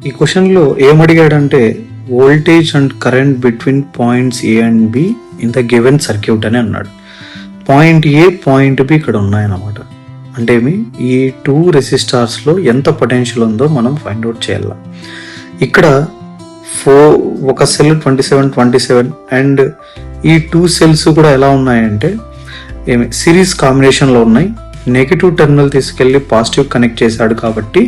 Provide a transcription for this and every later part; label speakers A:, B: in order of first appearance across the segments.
A: ఈ క్వశ్చన్లో ఏమడిగాడంటే voltage and current between points A and B in the given circuit అని అన్నాడు. పాయింట్ ఏ పాయింట్ బి ఇక్కడ ఉన్నాయన్నమాట. అంటే ఈ 2 రెసిస్టార్స్లో ఎంత పొటెన్షియల్ ఉందో మనం ఫైండ్ అవుట్ చేయాలి. ఇక్కడ ఒక సెల్ 27 అండ్ ఈ 2 సెల్స్ కూడా ఎలా ఉన్నాయంటే సిరీస్ కాంబినేషన్లో ఉన్నాయి. నెగిటివ్ టెర్మినల్ తీసుకెళ్ళి పాజిటివ్ కనెక్ట్ చేశాడు కాబట్టి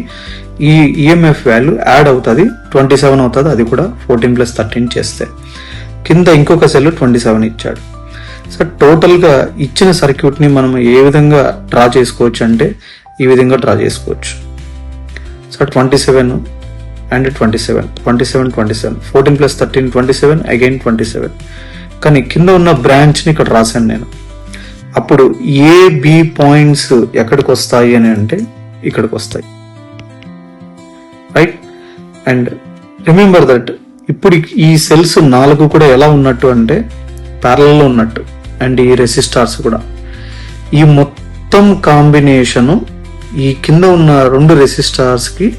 A: ఈ ఈఎంఎఫ్ వాల్యూ యాడ్ అవుతుంది, 27 అవుతుంది. అది కూడా 14+13 చేస్తే కింద ఇంకొక సెల్ 27 ఇచ్చాడు. సో టోటల్గా ఇచ్చిన సర్క్యూట్ని మనం ఏ విధంగా డ్రా చేసుకోవచ్చు అంటే ఈ విధంగా డ్రా చేసుకోవచ్చు. So 27 and 27 14+13 27 again 27. కానీ కింద ఉన్న బ్రాంచ్ని ఇక్కడ రాశాను నేను. అప్పుడు ఏబి పాయింట్స్ ఎక్కడికి వస్తాయి అని అంటే ఇక్కడికి వస్తాయి, రైట్. అండ్ రిమెంబర్ దట్ ఇప్పుడు ఈ సెల్స్ 4 కూడా ఎలా ఉన్నట్టు అంటే ప్యారలల్ లో ఉన్నట్టు. అండ్ ఈ రెసిస్టార్స్ కూడా ఈ మొత్తం కాంబినేషను ఈ కింద ఉన్న 2 రెసిస్టార్స్ కి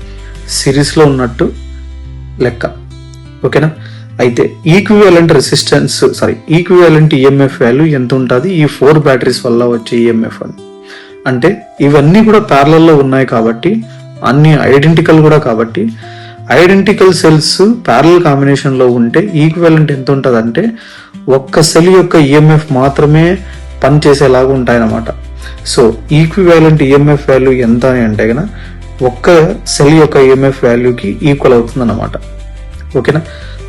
A: సిరీస్ లో ఉన్నట్టు లెక్క, ఓకేనా. అయితే ఈక్వివాలెంట్ ఈఎంఎఫ్ వాల్యూ ఎంత ఉంటుంది ఈ 4 బ్యాటరీస్ వల్ల వచ్చే ఈఎంఎఫ్ అని అంటే ఇవన్నీ కూడా ప్యారలల్లో ఉన్నాయి కాబట్టి అన్ని ఐడెంటికల్ కూడా కాబట్టి ఐడెంటికల్ సెల్స్ ప్యారలల్ కాంబినేషన్ లో ఉంటే ఈక్వివాలెంట్ ఎంత ఉంటుంది అంటే ఒక్క సెల్ యొక్క ఈఎంఎఫ్ మాత్రమే పనిచేసేలాగా ఉంటాయన్నమాట. సో ఈక్వివాలెంట్ ఈఎంఎఫ్ వాల్యూ ఎంత అని అంటే కనుక ఒక్క సెల్ యొక్క ఈఎంఎఫ్ వాల్యూకి ఈక్వల్ అవుతుంది అన్నమాట, ఓకేనా.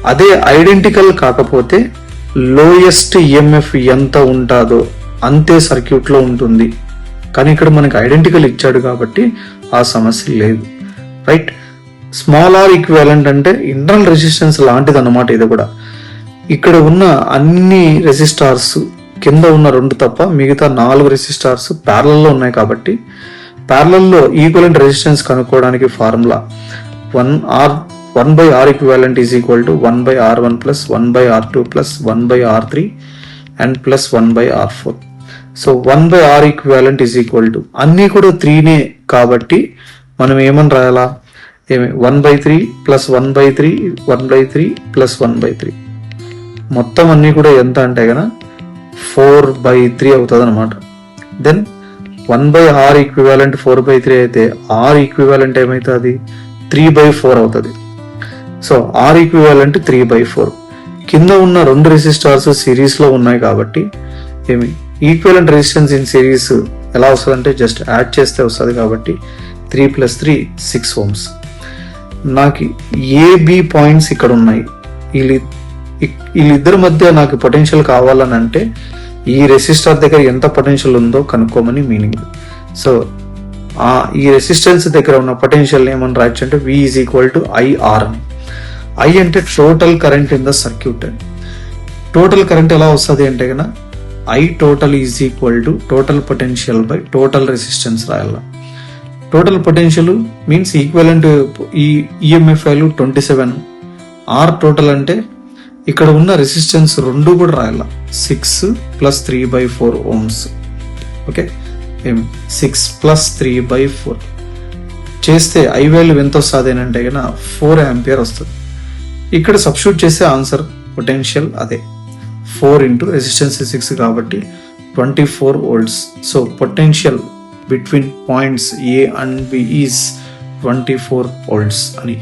A: అదే ఐడెంటికల్ కాకపోతే లోయెస్ట్ ఈఎంఎఫ్ ఎంత ఉంటుందో అంతే సర్క్యూట్ లో ఉంటుంది. కానీ ఇక్కడ మనకి ఐడెంటికల్ ఇచ్చాడు కాబట్టి ఆ సమస్య లేదు, రైట్. స్మాల్ ఆర్ ఈక్వివాలెంట్ అంటే ఇంటర్నల్ రెసిస్టెన్స్ లాంటిది అన్నమాట. ఇది కూడా ఇక్కడ ఉన్న అన్ని రెసిస్టార్స్ కింద ఉన్న 2 తప్ప మిగతా 4 రెసిస్టార్స్ ప్యారలల్లో ఉన్నాయి కాబట్టి ప్యారలల్లో ఈక్వలెంట్ రెసిస్టెన్స్ కనుక్కోవడానికి formula 1/R equivalent is equal to 1/R1 plus 1/R2 plus 1/R3 and plus 1/R4. So 1/R equivalent is equal to అన్నీ కూడా 3నే కాబట్టి మనం ఏమని రాయాలా 1/3 plus 1/3 1/3 plus 1/3 మొత్తం అన్నీ కూడా ఎంత అంటే కనుక 4/3 అవుతుంది అనమాట. దెన్ 1/R ఈక్వివాలెంట్ 4/3 అయితే R ఈక్వివాలెంట్ ఏమవుతుంది 3/4 అవుతుంది. So R equivalent 3/4. కింద ఉన్న 2 రెసిస్టార్స్ సిరీస్ లో ఉన్నాయి కాబట్టి ఈక్వివాలెంట్ రెసిస్టెన్స్ ఇన్ సిరీస్ ఎలా వస్తుంది అంటే జస్ట్ యాడ్ చేస్తే వస్తుంది కాబట్టి 3 + 3 6 ohms. నాకు ఏబి పాయింట్స్ ఇక్కడ ఉన్నాయి. వీళ్ళిద్దరి మధ్య నాకు పొటెన్షియల్ కావాలని అంటే ఈ రెసిస్టర్ దగ్గర ఎంత పొటెన్షియల్ ఉందో కనుక్కోమని మీనింగ్. సో ఈ రెసిస్టెన్స్ దగ్గర ఉన్న పొటెన్షియల్ ఏమని రాయొచ్చు అంటే V is equal to IR. I అంటే total current in the circuit. Total current ఎలా వస్తుంది అంటే కనుక I total is equal to total potential by total resistance రాయాల. టోటల్ పొటెన్షియల్ మీన్స్ ఈక్వలెంట్ ఈ ఈఎంఎఫ్ వాల్యూ 27. R టోటల్ అంటే ఇక్కడ ఉన్న రెసిస్టెన్స్ 2 కూడా రాయాల 6 + 3/4 ohms, ఓకే. 6 + 3/4 చేస్తే I వాల్యూ ఎంత వస్తుంది అని అంటే కనుక 4 ఆంపియర్ వస్తుంది. ఇక్కడ సబ్స్టిట్యూట్ చేసే ఆన్సర్ పొటెన్షియల్ అదే 4 × రెసిస్టెన్స్ 6 కాబట్టి 24 volts. So potential between points A and B is 24 volts అని.